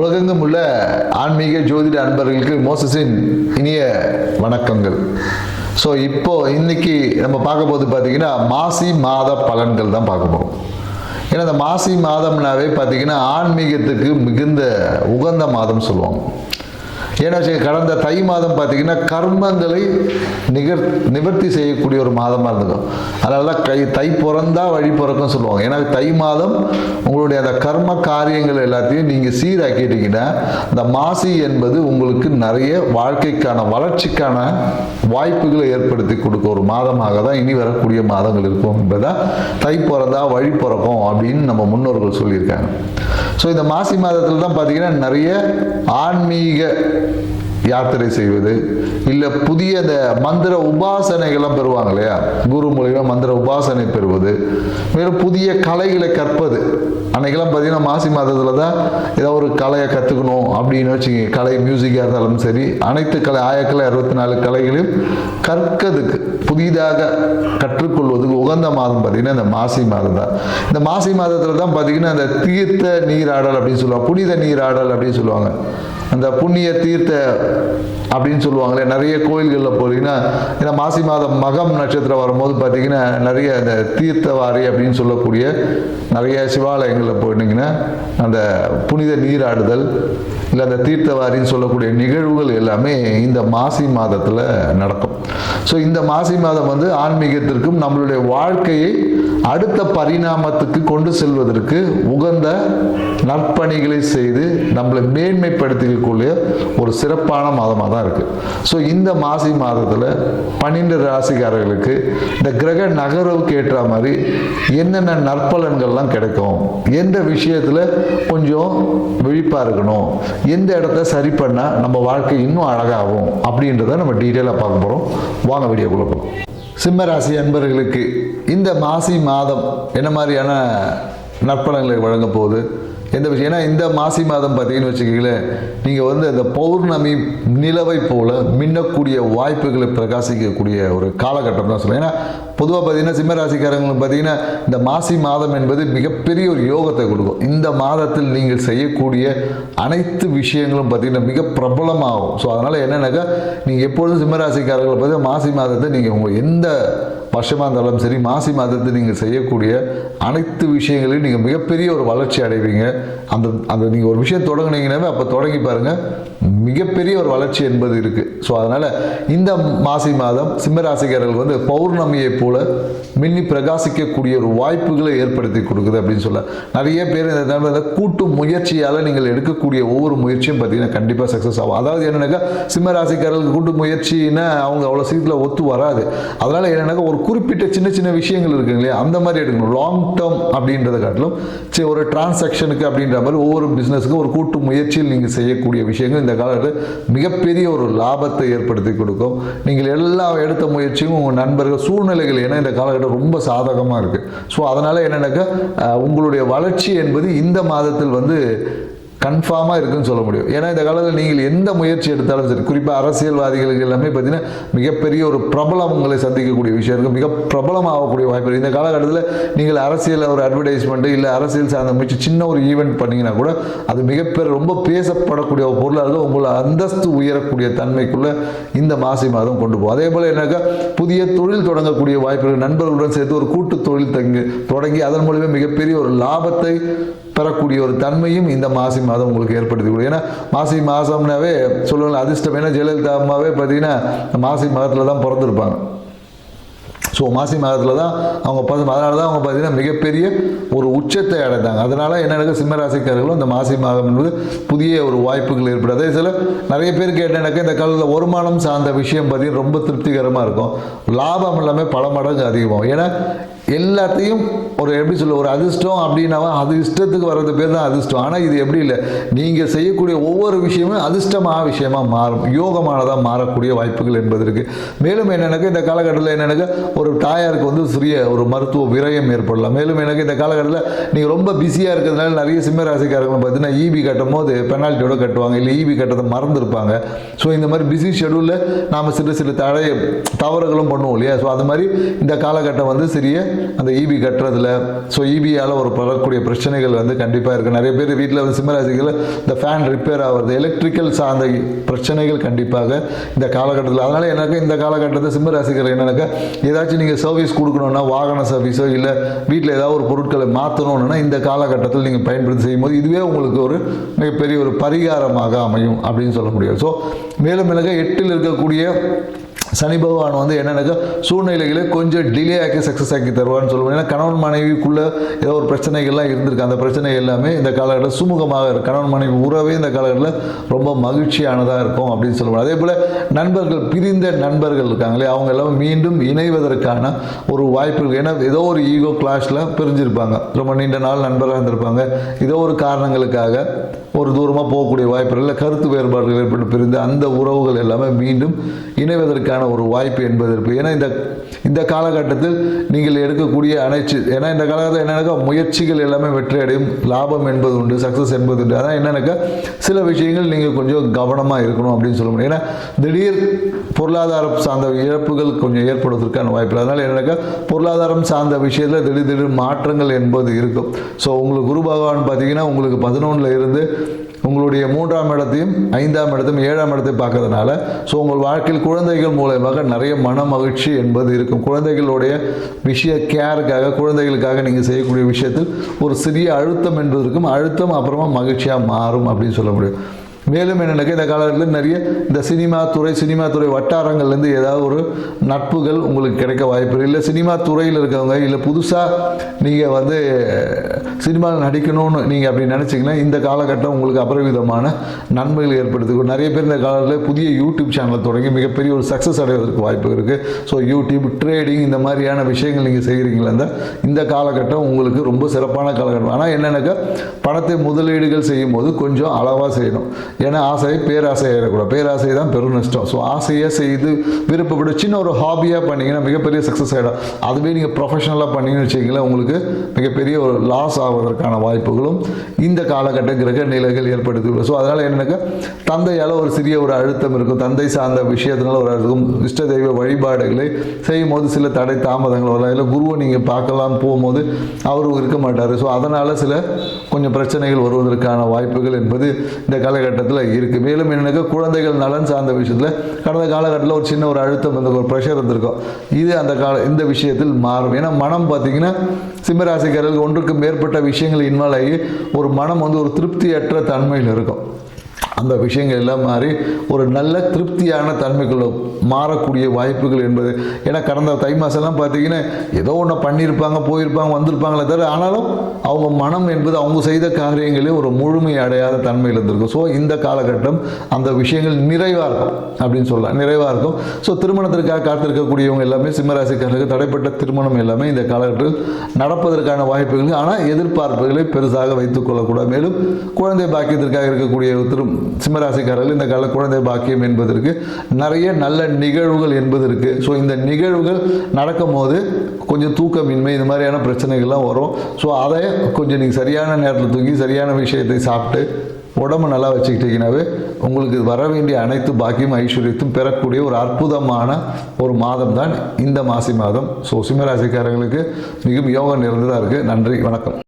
உலகெங்கும் உள்ள ஆன்மீக ஜோதிட அன்பர்களுக்கு மோசஸின் இனிய வணக்கங்கள். ஸோ இன்னைக்கு நம்ம பார்க்க போது பார்த்தீங்கன்னா மாசி மாத பலன்கள் தான் பார்க்க போகிறோம். ஏன்னா இந்த மாசி மாதம்னாவே பார்த்தீங்கன்னா ஆன்மீகத்துக்கு மிகுந்த உகந்த மாதம் சொல்லுவாங்க. ஏன்னா கடந்த தை மாதம் பார்த்தீங்கன்னா கர்மங்களை நிவர்த்தி செய்யக்கூடிய ஒரு மாதமாக இருந்தது. அதனால தான் தை பிறந்தா வழி பிறக்கும் சொல்லுவாங்க. ஏன்னா தை மாதம் உங்களுடைய அந்த கர்ம காரியங்கள் எல்லாத்தையும் நீங்கள் சீராக்கிட்டீங்கன்னா இந்த மாசி என்பது உங்களுக்கு நிறைய வாழ்க்கைக்கான வளர்ச்சிக்கான வாய்ப்புகளை ஏற்படுத்தி கொடுக்க ஒரு மாதமாக தான் இனி வரக்கூடிய மாதங்கள் இருக்கும் என்பதா தை பிறந்தா வழி பிறக்கும் அப்படின்னு நம்ம முன்னோர்கள் சொல்லியிருக்காங்க. ஸோ இந்த மாசி மாதத்தில் தான் பார்த்தீங்கன்னா நிறைய ஆன்மீக யாத்திரை செய்வது, இல்லை புதிய இந்த மந்திர உபாசனைகள்லாம் பெறுவாங்க இல்லையா, குரு மூலியமாக மந்திர உபாசனை பெறுவது, மேலும் புதிய கலைகளை கற்பது. அன்னைக்கெல்லாம் பார்த்தீங்கன்னா மாசி மாதத்தில் தான் ஏதோ ஒரு கலையை கற்றுக்கணும் அப்படின்னு வச்சுங்க. கலை மியூசிக்காக இருந்தாலும் சரி, அனைத்து கலை ஆயக்கலை 64 கலைகளையும் கற்கிறதுக்கு புதிதாக கற்றுக்கொள்வதுக்கு உகந்த மாதம் பார்த்தீங்கன்னா இந்த மாசி மாதம் தான். இந்த மாசி மாதத்தில் தான் பார்த்தீங்கன்னா அந்த தீர்த்த நீராடல் அப்படின்னு சொல்லுவாங்க, புனித நீராடல் அப்படின்னு சொல்லுவாங்க. அந்த புண்ணிய தீர்த்த அப்படின்னு சொல்லுவாங்களே, நிறைய கோயில்களில் போனீங்கன்னா இந்த மாசி மாதம் மகம் நட்சத்திரம் வரும்போது பார்த்தீங்கன்னா நிறைய அந்த தீர்த்தவாரி அப்படின்னு சொல்லக்கூடிய நிறைய சிவாலயங்களில் போயிட்டீங்கன்னா அந்த புனித நீராடுதல் இல்லை அந்த தீர்த்தவாரின்னு சொல்லக்கூடிய நிகழ்வுகள் எல்லாமே இந்த மாசி மாதத்தில் நடக்கும். ஸோ இந்த மாசி மாதம் வந்து ஆன்மீகத்திற்கும் நம்மளுடைய வாழ்க்கையை அடுத்த பரிணாமத்துக்கு கொண்டு செல்வதற்கு உகந்த நற்பணிகளை செய்து நம்மளை மேன்மைப்படுத்திக்கக்கூடிய ஒரு சிறப்பான மாதமாக தான் இருக்குது. ஸோ இந்த மாசி மாதத்தில் 12 ராசிக்காரர்களுக்கு இந்த கிரக நகர்வுக்கு ஏற்ற மாதிரி என்னென்ன நற்பலன்கள்லாம் கிடைக்கும், எந்த விஷயத்தில் கொஞ்சம் விழிப்பாக இருக்கணும், எந்த இடத்த சரி பண்ணால் நம்ம வாழ்க்கை இன்னும் அழகாகும் அப்படின்றத நம்ம டீட்டெயிலாக பார்க்க போகிறோம். வாங்க வீடியோக்குள்ள போகலாம். சிம்ம ராசி அன்பர்களுக்கு இந்த மாசி மாதம் என்ன மாதிரியான நற்பலன்களை வழங்க போகுது, எந்த விஷயம்? ஏன்னா இந்த மாசி மாதம் பார்த்தீங்கன்னு வச்சுக்கீங்களேன், நீங்கள் வந்து அந்த பௌர்ணமி நிலவை போல மின்னக்கூடிய வாய்ப்புகளை பிரகாசிக்கக்கூடிய ஒரு காலகட்டம் தான் சொல்லுவேன். ஏன்னா பொதுவாக பார்த்தீங்கன்னா சிம்மராசிக்காரங்களுக்கு பார்த்தீங்கன்னா இந்த மாசி மாதம் என்பது மிகப்பெரிய ஒரு யோகத்தை கொடுக்கும். இந்த மாதத்தில் நீங்கள் செய்யக்கூடிய அனைத்து விஷயங்களும் பார்த்தீங்கன்னா மிக பிரபலமாகும். ஸோ அதனால் என்னென்னாக்கா நீங்கள் எப்பொழுதும் சிம்மராசிக்காரர்களை பார்த்தீங்கன்னா மாசி மாதத்தை நீங்கள் உங்கள் எந்த வருஷமாக இருந்தாலும் சரி, மாசி மாதத்தை நீங்கள் செய்யக்கூடிய அனைத்து விஷயங்களையும் நீங்கள் மிகப்பெரிய ஒரு வளர்ச்சி அடைவீங்க. அந்த நீங்கள் ஒரு விஷயம் தொடங்குனீங்கன்னாவே அப்போ தொடங்கி பாருங்கள், மிகப்பெரிய ஒரு வளர்ச்சி என்பது இருக்குது. ஸோ அதனால் இந்த மாசி மாதம் சிம்மராசிக்காரர்கள் வந்து பௌர்ணமியை போல மின்னி பிரகாசிக்கக்கூடிய ஒரு வாய்ப்புகளை ஏற்படுத்தி கொடுக்குது அப்படின்னு சொல்ல நிறைய பேர் இந்த கூட்டு முயற்சியால் நீங்கள் எடுக்கக்கூடிய ஒவ்வொரு முயற்சியும் பார்த்தீங்கன்னா கண்டிப்பாக சக்ஸஸ் ஆகும். அதாவது என்னென்னாக்கா சிம்மராசிக்காரர்களுக்கு கூட்டு முயற்சின்னா அவங்க அவ்வளோ சீக்கிரம் ஒத்து வராது. அதனால் என்னென்னாக்கா ஒரு குறிப்பிட்ட சின்ன சின்ன விஷயங்கள் இருக்குங்க இல்லையா, அந்த மாதிரி எடுக்கணும். லாங் டேர்ம் அப்படின்றத காட்டிலும் சரி ஒரு டிரான்சாக்ஷனுக்கு அப்படின்ற மாதிரி ஒவ்வொரு பிஸ்னஸுக்கும் ஒரு கூட்டு முயற்சியில் நீங்கள் செய்யக்கூடிய விஷயங்கள் இந்த காலத்தில் மிகப்பெரிய ஒரு லாபத்தை ஏற்படுத்தி கொடுக்கும். நீங்கள் எல்லா எடுத்த முயற்சியும் உங்கள் நண்பர்கள் சூழ்நிலைகள் ஏன்னா இந்த காலகட்டம் ரொம்ப சாதகமாக இருக்குது. ஸோ அதனால் என்னென்னாக்கா உங்களுடைய வளர்ச்சி என்பது இந்த மாதத்தில் வந்து கன்ஃபார்மாக இருக்குன்னு சொல்ல முடியும். ஏன்னா இந்த காலத்தில் நீங்கள் எந்த முயற்சி எடுத்தாலும் சரி, குறிப்பாக அரசியல்வாதிகளுக்கு எல்லாமே பார்த்தீங்கன்னா மிகப்பெரிய ஒரு பிரபலம் உங்களை சந்திக்கக்கூடிய விஷயம் இருக்குது, மிக பிரபலமாகக்கூடிய வாய்ப்பு. இந்த காலகட்டத்தில் நீங்கள் அரசியல் ஒரு அட்வர்டைஸ்மெண்ட்டு இல்லை அரசியல் சார்ந்த முயற்சி சின்ன ஒரு ஈவெண்ட் பண்ணிங்கன்னா கூட அது மிகப்பெரிய ரொம்ப பேசப்படக்கூடிய ஒரு பொருளாக உங்களை அந்தஸ்து உயரக்கூடிய தன்மைக்குள்ளே இந்த மாசி மாதம் கொண்டு போகும். அதே போல் என்னக்கா புதிய தொழில் தொடங்கக்கூடிய வாய்ப்புகள், நண்பர்களுடன் சேர்த்து ஒரு கூட்டு தொழில் தொடங்கி அதன் மூலமே மிகப்பெரிய ஒரு லாபத்தை பெறக்கூடிய ஒரு தன்மையும் இந்த மாசி மாதம் உங்களுக்கு ஏற்படுத்தி கொடுக்கும். ஏன்னா மாசி மாதம்னாவே சொல்லுவாங்க அதிர்ஷ்டம். ஏன்னா ஜெயலலிதா அம்மாவே பார்த்தீங்கன்னா மாசி மாதத்தில் தான் பிறந்திருப்பாங்க. ஸோ மாசி மாதத்தில் தான் அவங்க அதனால தான் அவங்க பார்த்தீங்கன்னா மிகப்பெரிய ஒரு உச்சத்தை அடைந்தாங்க. அதனால் என்னென்னாக்கா சிம்மராசிக்காரர்களும் இந்த மாசி மாதம் என்பது புதிய ஒரு வாய்ப்புகள் ஏற்படும். அதே சில நிறைய பேருக்கு என்னென்னாக்கா இந்த காலத்தில் வருமானம் சார்ந்த விஷயம் பார்த்தீங்கன்னா ரொம்ப திருப்திகரமாக இருக்கும், லாபம் எல்லாமே பல மடங்கு அதிகமாகும். ஏன்னா எல்லாத்தையும் ஒரு எப்படி சொல்ல ஒரு அதிர்ஷ்டம் அப்படின்னாவா அது இஷ்டத்துக்கு வர்றது பேர் தான் அதிர்ஷ்டம். ஆனால் இது எப்படி இல்லை, நீங்கள் செய்யக்கூடிய ஒவ்வொரு விஷயமும் அதிர்ஷ்டமான விஷயமாக மாறும், யோகமானதாக மாறக்கூடிய வாய்ப்புகள் என்பது இருக்குது. மேலும் என்னென்னாக்கா இந்த காலகட்டத்தில் என்னென்னாக்கா ஒரு தாயாருக்கு வந்து சிறிய ஒரு மருத்துவ விரயம் ஏற்படலாம். மேலும் எனக்கு இந்த காலகட்டத்தில் நீங்கள் ரொம்ப பிஸியாக இருக்கிறதுனால நிறைய சிம்மராசிக்காரர்கள் பார்த்தீங்கன்னா ஈபி கட்டும் போது பெனால்ட்டியோட கட்டுவாங்க, இல்லை ஈபி கட்டத்தை மறந்துருப்பாங்க. ஸோ இந்த மாதிரி பிஸி ஷெடியூலில் நாம் சில தவறுகளும் பண்ணுவோம் இல்லையா. ஸோ அது மாதிரி இந்த காலகட்டம் வந்து சிறிய அந்த ஈபி கட்டுறதுல, ஸோ ஈபியால் ஒரு வரக்கூடிய பிரச்சனைகள் வந்து கண்டிப்பாக இருக்குது. நிறைய பேர் வீட்டில் வந்து சிம்மராசிகள் இந்த ஃபேன் ரிப்பேர் ஆகிறது, எலக்ட்ரிக்கல் சார்ந்த பிரச்சனைகள் கண்டிப்பாக இந்த காலகட்டத்தில். அதனால் எனக்கு இந்த காலகட்டத்தில் சிம்மராசிகள் என்னன்னாக்கா, ஏதாச்சும் நீங்கள் சர்வீஸ் கொடுக்கணுன்னா, வாகன சர்வீஸோ இல்லை வீட்டில் ஏதாவது ஒரு பொருட்களை மாற்றணும்னா இந்த காலகட்டத்தில் நீங்கள் பயன்படுத்தி செய்யும்போது இதுவே உங்களுக்கு ஒரு மிகப்பெரிய ஒரு பரிகாரமாக அமையும் அப்படின்னு சொல்ல முடியும். ஸோ மேலும் எனக்கு 8ல் இருக்கக்கூடிய சனி பகவான் வந்து என்னென்னாக்கா சூழ்நிலைகளை கொஞ்சம் டிலே ஆக்கி சக்ஸஸ் ஆக்கி தருவான்னு சொல்லுவோம். ஏன்னா கணவன் மனைவிக்குள்ளே ஏதோ ஒரு பிரச்சனைகள்லாம் இருந்திருக்கு, அந்த பிரச்சனை எல்லாமே இந்த காலகட்டத்தில் சுமூகமாக இருக்கும். கணவன் மனைவி உறவே இந்த காலகட்டத்தில் ரொம்ப மகிழ்ச்சியானதாக இருக்கும் அப்படின்னு சொல்லுவாங்க. அதே போல் நண்பர்கள், பிரிந்த நண்பர்கள் இருக்காங்களே, அவங்க எல்லாம் மீண்டும் இணைவதற்கான ஒரு வாய்ப்புகள். ஏன்னா ஏதோ ஒரு ஈகோ கிளாஷில் பிரிஞ்சிருப்பாங்க, ரொம்ப நீண்ட நாள் நண்பராக இருந்திருப்பாங்க, ஏதோ ஒரு காரணங்களுக்காக ஒரு தூரமாக போகக்கூடிய வாய்ப்புகள் இல்லை, கருத்து வேறுபாடுகள் ஏற்பட்டு பிரிந்து அந்த உறவுகள் எல்லாமே மீண்டும் இணைவதற்கான ஒரு வாய்ப்பு என்பது இருக்குது. ஏன்னா இந்த காலகட்டத்தில் நீங்கள் எடுக்கக்கூடிய ஏன்னா இந்த காலகட்டத்தில் என்னென்னாக்கா முயற்சிகள் எல்லாமே வெற்றி அடையும், லாபம் என்பது உண்டு, சக்ஸஸ் என்பது உண்டு. அதான் என்னென்னாக்கா சில விஷயங்கள் நீங்கள் கொஞ்சம் கவனமாக இருக்கணும் அப்படின்னு சொல்ல முடியும். ஏன்னா திடீர் பொருளாதாரம் சார்ந்த இழப்புகள் கொஞ்சம் ஏற்படுவதற்கான வாய்ப்பு. அதனால் என்னென்னாக்கா பொருளாதாரம் சார்ந்த விஷயத்தில் திடீர் மாற்றங்கள் என்பது இருக்கும். ஸோ உங்களுக்கு குரு பகவான் பார்த்தீங்கன்னா உங்களுக்கு 11ல் இருந்து உங்களுடைய 3ஆம் இடத்தையும் 5ஆம் இடத்தையும் 7ஆம் இடத்தையும் பார்க்கறதுனால ஸோ உங்கள் வாழ்க்கையில் குழந்தைகள் மூலமாக நிறைய மன மகிழ்ச்சி என்பது இருக்கும். குழந்தைகளுடைய கேருக்காக, குழந்தைகளுக்காக நீங்கள் செய்யக்கூடிய விஷயத்தில் ஒரு சிறிய அழுத்தம் என்பது இருக்கும். அழுத்தம் அப்புறமா மகிழ்ச்சியாக மாறும் அப்படின்னு சொல்ல முடியும். மேலும் என்னென்னாக்கா இந்த காலகட்டத்தில் நிறைய இந்த சினிமா துறை வட்டாரங்கள்லேருந்து ஏதாவது ஒரு நட்புகள் உங்களுக்கு கிடைக்க வாய்ப்பு இல்லை. சினிமா துறையில் இருக்கவங்க இல்லை புதுசாக நீங்கள் வந்து சினிமாவில் நடிக்கணும்னு நீங்கள் அப்படி நினச்சிங்கன்னா இந்த காலகட்டம் உங்களுக்கு அபரிவிதமான நன்மைகள் ஏற்படுத்துக்கும். நிறைய பேர் இந்த காலத்தில் புதிய யூடியூப் சேனலை தொடங்கி மிகப்பெரிய ஒரு சக்ஸஸ் அடைவதற்கு வாய்ப்பு இருக்குது. ஸோ யூடியூப், ட்ரேடிங் இந்த மாதிரியான விஷயங்கள் நீங்கள் செய்கிறீங்களா இந்த காலகட்டம் உங்களுக்கு ரொம்ப சிறப்பான காலகட்டம். ஆனால் என்னென்னாக்கா பணத்தை முதலீடுகள் செய்யும் போது கொஞ்சம் அளவாக செய்யணும். ஏன்னா பேராசை ஆகிடக்கூடாது, பேராசை தான் பெரும் நஷ்டம். ஸோ ஆசையாக செய்து விருப்பப்பட்டு சின்ன ஒரு ஹாபியாக பண்ணிங்கன்னா மிகப்பெரிய சக்ஸஸ் ஆகிடும். அதுவே நீங்கள் ப்ரொஃபஷனலாக பண்ணிங்கன்னு வச்சிங்களேன், உங்களுக்கு மிகப்பெரிய ஒரு லாஸ் ஆவதற்கான வாய்ப்புகளும் இந்த காலகட்ட கிரக நிலைகள் ஏற்படுத்தியுள்ளது. ஸோ அதனால் என்னன்னாக்கா தந்தையால் ஒரு சிறிய ஒரு அழுத்தம் இருக்கும், தந்தை சார்ந்த விஷயத்தினால ஒரு அழுத்தம், இஷ்ட தெய்வ வழிபாடுகளை செய்யும் போது சில தடை தாமதங்கள் வரலாம். இல்லை குருவை நீங்கள் பார்க்கலான்னு போகும்போது அவரும் இருக்க மாட்டார். ஸோ அதனால் சில கொஞ்சம் பிரச்சனைகள் வருவதற்கான வாய்ப்புகள் என்பது இந்த காலகட்டத்தில் இருக்கு. மேலும் என்னன்னாக்கா குழந்தைகள் நலன் சார்ந்த விஷயத்தில் கடந்த காலகட்டத்தில் ஒரு சின்ன ஒரு அழுத்தம் வந்து ஒரு ப்ரெஷர் இருந்திருக்கும். இது இந்த விஷயத்தில் மாறும். ஏன்னா மனம் பார்த்தீங்கன்னா சிம்மராசிக்காரர்கள் ஒன்றுக்கு மேற்பட்ட விஷயங்கள் இன்வால்வ் ஆகி ஒரு மனம் வந்து ஒரு திருப்தியற்ற தன்மையில் இருக்கும். அந்த விஷயங்கள் எல்லாம் மாறி ஒரு நல்ல திருப்தியான தன்மைக்குள்ள மாறக்கூடிய வாய்ப்புகள் என்பது. ஏன்னா கடந்த தை மாதம்லாம் பார்த்தீங்கன்னா ஏதோ ஒன்று பண்ணியிருப்பாங்க, போயிருப்பாங்க, வந்திருப்பாங்களே தவிர ஆனாலும் அவங்க மனம் என்பது அவங்க செய்த காரியங்களே ஒரு முழுமை அடையாத தன்மையில் இருந்திருக்கும். ஸோ இந்த காலகட்டம் அந்த விஷயங்கள் நிறைவாக இருக்கும் அப்படின்னு சொல்லலாம், நிறைவாக இருக்கும். ஸோ திருமணத்திற்காக காத்திருக்கக்கூடியவங்க எல்லாமே சிம்மராசிக்காரர்களுக்கு தடைப்பட்ட திருமணம் எல்லாமே இந்த காலகட்டத்தில் நடப்பதற்கான வாய்ப்புகள், ஆனால் எதிர்பார்ப்புகளை பெருசாக வைத்துக் கொள்ளக்கூடாது. மேலும் குழந்தை பாக்கியத்திற்காக இருக்கக்கூடிய சிம்மராசிக்காரர்கள் இந்த கால குழந்தை பாக்கியம் என்பதற்கு நிறைய நல்ல நிகழ்வுகள் என்பது இருக்கு. ஸோ இந்த நிகழ்வுகள் நடக்கும் போது கொஞ்சம் தூக்கமின்மை இந்த மாதிரியான பிரச்சனைகள்லாம் வரும். ஸோ அதை கொஞ்சம் நீங்கள் சரியான நேரத்தில் தூங்கி சரியான விஷயத்தை சாப்பிட்டு உடம்பு நல்லா வச்சுக்கிட்டீங்கன்னாவே உங்களுக்கு வர வேண்டிய அனைத்து பாக்கியம் ஐஸ்வர்யத்தும் பெறக்கூடிய ஒரு அற்புதமான ஒரு மாதம் தான் இந்த மாசி மாதம். ஸோ சிம்மராசிக்காரர்களுக்கு மிகவும் யோகம் நிறைந்ததாக இருக்குது. நன்றி, வணக்கம்.